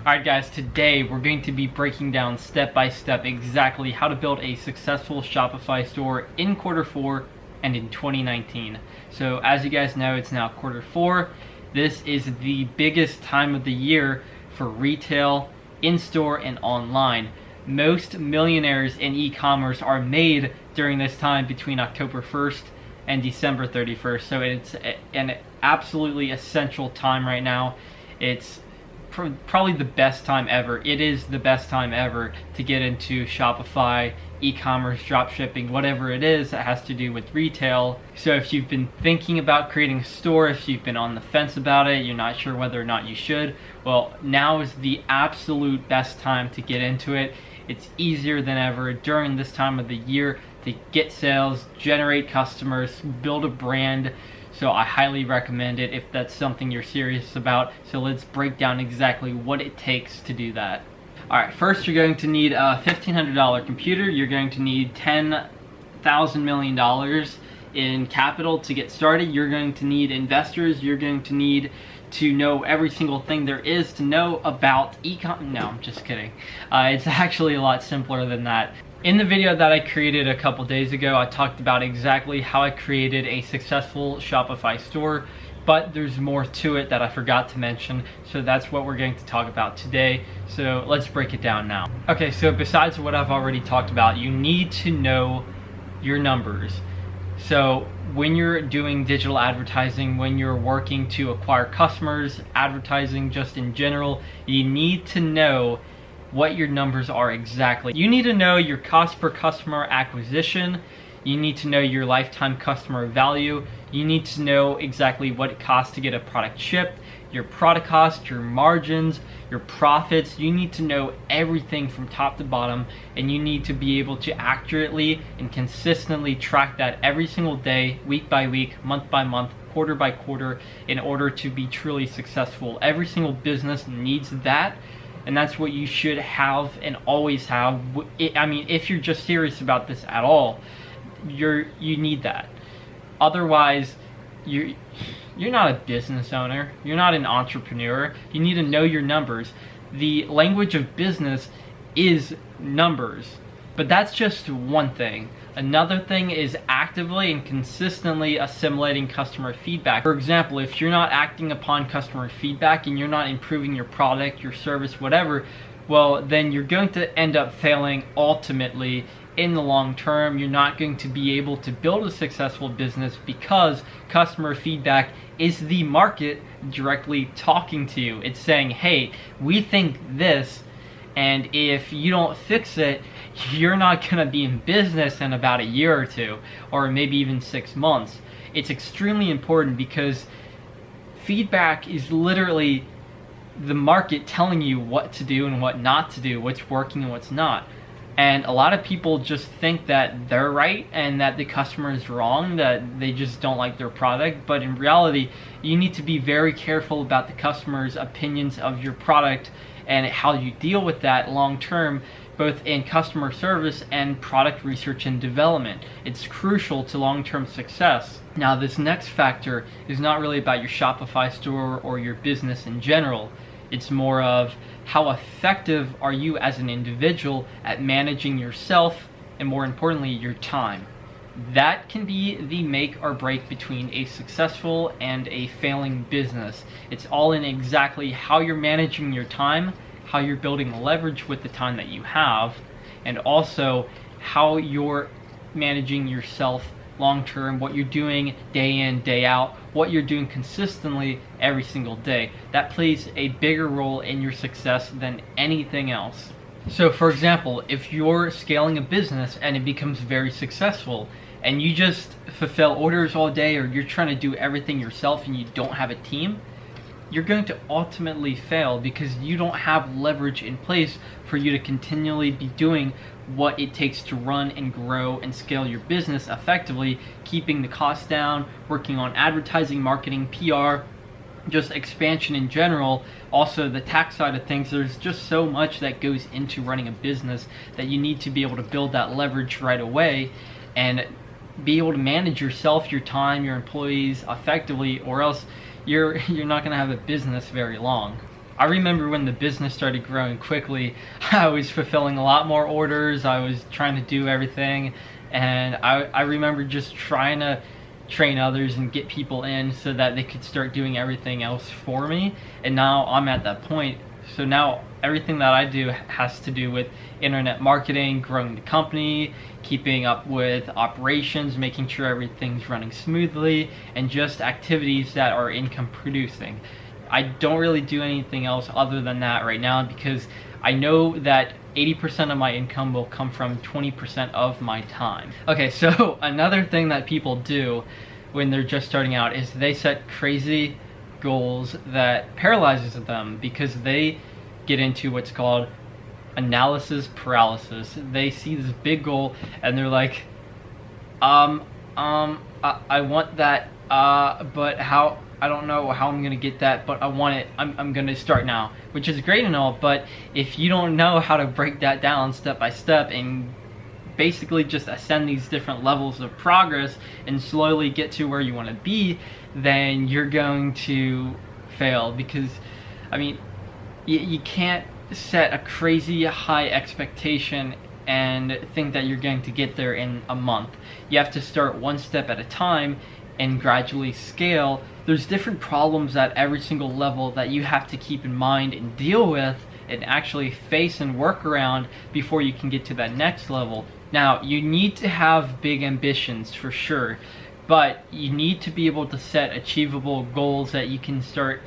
Alright guys, today we're going to be breaking down step by step exactly how to build a successful Shopify store in Q4 and in 2019. So as you guys know, it's now Q4. This is the biggest time of the year for retail, in-store, and online. Most millionaires in e-commerce are made during this time between October 1st and December 31st. So it's an absolutely essential time right now. It's probably the best time ever. It is the best time ever to get into Shopify, e-commerce, dropshipping, whatever it is that has to do with retail. So if you've been thinking about creating a store, if you've been on the fence about it, you're not sure whether or not you should, well, now is the absolute best time to get into it. It's easier than ever during this time of the year to get sales, generate customers, build a brand. So I highly recommend it if that's something you're serious about. So let's break down exactly what it takes to do that. Alright, first you're going to need a $1,500 computer. You're going to need $10,000 million in capital to get started. You're going to need investors. You're going to need to know every single thing there is to know about e-com. No, I'm just kidding. It's actually a lot simpler than that. In the video that I created a couple days ago, I talked about exactly how I created a successful Shopify store, but there's more to it that I forgot to mention, so that's what we're going to talk about today. So let's break it down now. Okay, so besides what I've already talked about, you need to know your numbers. So when you're doing digital advertising, when you're working to acquire customers, advertising just in general, you need to know what your numbers are exactly. You need to know your cost per customer acquisition. You need to know your lifetime customer value. You need to know exactly what it costs to get a product shipped, your product cost, your margins, your profits. You need to know everything from top to bottom, and you need to be able to accurately and consistently track that every single day, week by week, month by month, quarter by quarter, in order to be truly successful. Every single business needs that. And that's what you should have and always have. I mean, if you're just serious about this at all, you need that. Otherwise, you're not a business owner. You're not an entrepreneur. You need to know your numbers. The language of business is numbers. But that's just one thing. Another thing is actively and consistently assimilating customer feedback. For example, if you're not acting upon customer feedback and you're not improving your product, your service, whatever, well, then you're going to end up failing ultimately in the long term. You're not going to be able to build a successful business because customer feedback is the market directly talking to you. It's saying, hey, we think this, and if you don't fix it, you're not going to be in business in about a year or two, or maybe even 6 months. It's extremely important because feedback is literally the market telling you what to do and what not to do, what's working and what's not. And a lot of people just think that they're right and that the customer is wrong, that they just don't like their product. But in reality, you need to be very careful about the customer's opinions of your product and how you deal with that long term, both in customer service and product research and development. It's crucial to long-term success. Now, this next factor is not really about your Shopify store or your business in general. It's more of how effective are you as an individual at managing yourself and, more importantly, your time. That can be the make or break between a successful and a failing business. It's all in exactly how you're managing your time, how you're building leverage with the time that you have, and also how you're managing yourself long term, what you're doing day in, day out, what you're doing consistently every single day. That plays a bigger role in your success than anything else. So for example, if you're scaling a business and it becomes very successful and you just fulfill orders all day, or you're trying to do everything yourself and you don't have a team, you're going to ultimately fail because you don't have leverage in place for you to continually be doing what it takes to run and grow and scale your business effectively, keeping the costs down, working on advertising, marketing, PR, just expansion in general. Also the tax side of things, there's just so much that goes into running a business that you need to be able to build that leverage right away and be able to manage yourself, your time, your employees effectively, or else you're not going to have a business very long. I remember when the business started growing quickly, I was fulfilling a lot more orders, I was trying to do everything, and I remember just trying to train others and get people in so that they could start doing everything else for me. And now I'm at that point. So now everything that I do has to do with internet marketing, growing the company, keeping up with operations, making sure everything's running smoothly, and just activities that are income producing. I don't really do anything else other than that right now, because I know that 80% of my income will come from 20% of my time. Okay, so another thing that people do when they're just starting out is they set crazy goals that paralyzes them, because they get into what's called analysis paralysis. They see this big goal and they're like, I want that, but how? I don't know how I'm gonna get that, but I want it. I'm gonna start now, which is great and all, but if you don't know how to break that down step by step and basically just ascend these different levels of progress and slowly get to where you want to be, then you're going to fail. Because I mean, you can't set a crazy high expectation and think that you're going to get there in a month. You have to start one step at a time and gradually scale. There's different problems at every single level that you have to keep in mind and deal with and actually face and work around before you can get to that next level. Now, you need to have big ambitions for sure, but you need to be able to set achievable goals that you can start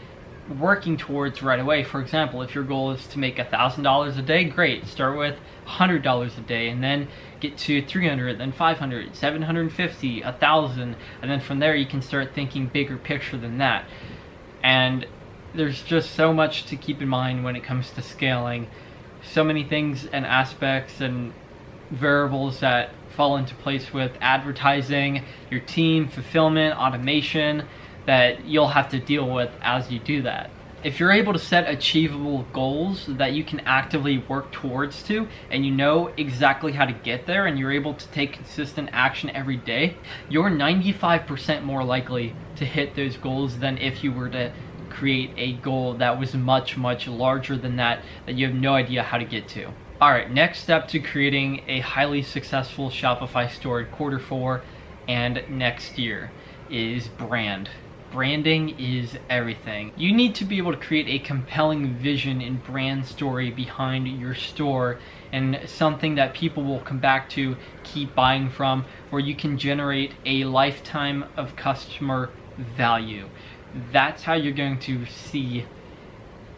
working towards right away. For example, if your goal is to make $1,000 a day, great. Start with $100 a day, and then get to 300, then 500, 750, 1,000, and then from there you can start thinking bigger picture than that. And there's just so much to keep in mind when it comes to scaling. So many things and aspects and variables that fall into place with advertising, your team, fulfillment, automation, that you'll have to deal with as you do that. If you're able to set achievable goals that you can actively work towards to, and you know exactly how to get there, and you're able to take consistent action every day, you're 95% more likely to hit those goals than if you were to create a goal that was much, much larger than that you have no idea how to get to. Alright, next step to creating a highly successful Shopify store in Q4 and next year is brand. Branding is everything. You need to be able to create a compelling vision and brand story behind your store, and something that people will come back to, keep buying from, where you can generate a lifetime of customer value. That's how you're going to see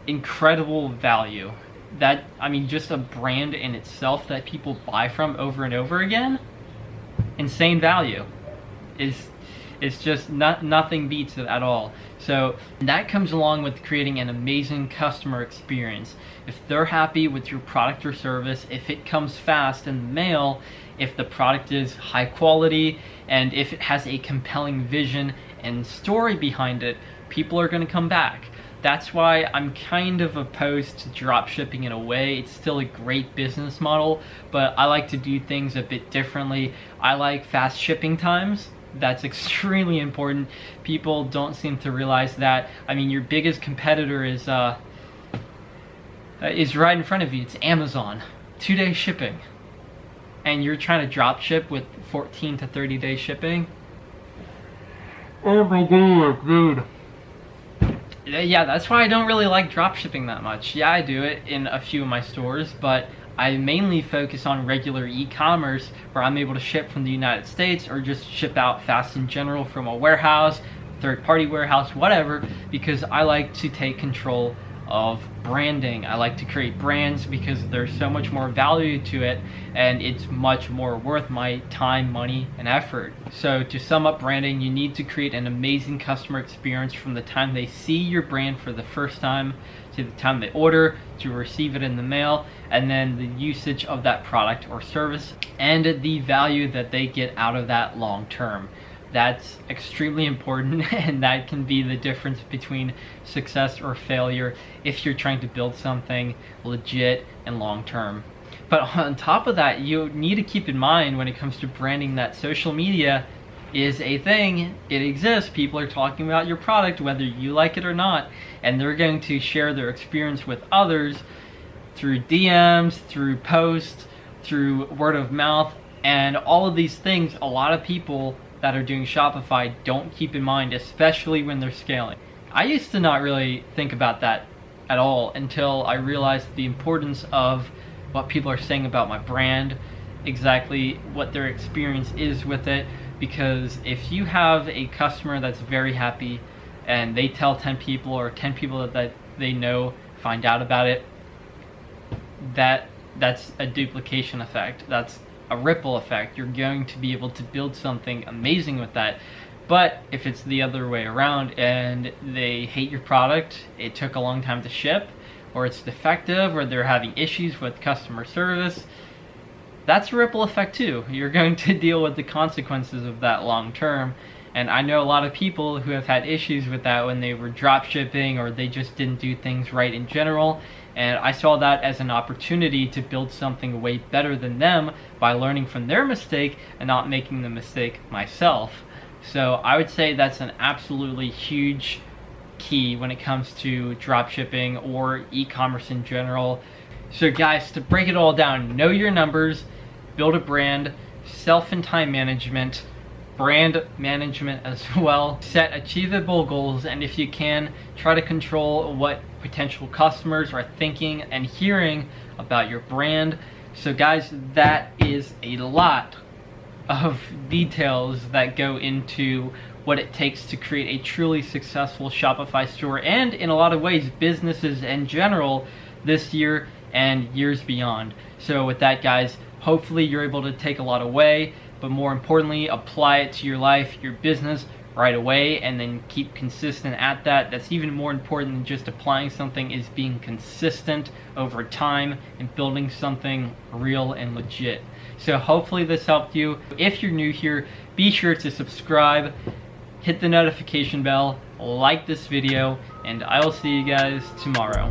incredible value. That, I mean, just a brand in itself that people buy from over and over again, insane value. It's just nothing beats it at all. So that comes along with creating an amazing customer experience. If they're happy with your product or service, if it comes fast in the mail, if the product is high quality, and if it has a compelling vision and story behind it, people are going to come back. That's why I'm kind of opposed to drop shipping in a way. It's still a great business model, but I like to do things a bit differently. I like fast shipping times. That's extremely important. People don't seem to realize that. I mean, your biggest competitor is right in front of you. It's Amazon. 2-day shipping. And you're trying to drop ship with 14 to 30 day shipping. Oh my god, dude. Yeah, that's why I don't really like drop shipping that much. Yeah, I do it in a few of my stores, but I mainly focus on regular e-commerce, where I'm able to ship from the United States or just ship out fast in general from a warehouse, third-party warehouse, whatever, because I like to take control of branding. I like to create brands because there's so much more value to it, and it's much more worth my time, money, and effort. So to sum up branding, you need to create an amazing customer experience from the time they see your brand for the first time to the time they order, to receive it in the mail, and then the usage of that product or service, and the value that they get out of that long term. That's extremely important, and that can be the difference between success or failure if you're trying to build something legit and long term. But on top of that, you need to keep in mind when it comes to branding that social media is a thing. It exists. People are talking about your product whether you like it or not, and they're going to share their experience with others through DMs, through posts, through word of mouth, and all of these things a lot of people that are doing Shopify don't keep in mind, especially when they're scaling. I used to not really think about that at all until I realized the importance of what people are saying about my brand, exactly what their experience is with it. Because if you have a customer that's very happy and they tell 10 people, or 10 people that they know find out about it, that's a duplication effect. That's a ripple effect. You're going to be able to build something amazing with that. But if it's the other way around and they hate your product, it took a long time to ship, or it's defective, or they're having issues with customer service, that's a ripple effect too. You're going to deal with the consequences of that long term. And I know a lot of people who have had issues with that when they were drop shipping, or they just didn't do things right in general. And I saw that as an opportunity to build something way better than them by learning from their mistake and not making the mistake myself. So I would say that's an absolutely huge key when it comes to drop shipping or e-commerce in general. So guys, to break it all down, know your numbers, build a brand, self and time management, brand management as well, set achievable goals, and if you can, try to control what potential customers are thinking and hearing about your brand. So guys, that is a lot of details that go into what it takes to create a truly successful Shopify store, and in a lot of ways businesses in general this year and years beyond. So with that guys, hopefully you're able to take a lot away, but more importantly, apply it to your life, your business right away, and then keep consistent at that. That's even more important than just applying something, is being consistent over time and building something real and legit. So hopefully this helped you. If you're new here, be sure to subscribe, hit the notification bell, like this video, and I will see you guys tomorrow.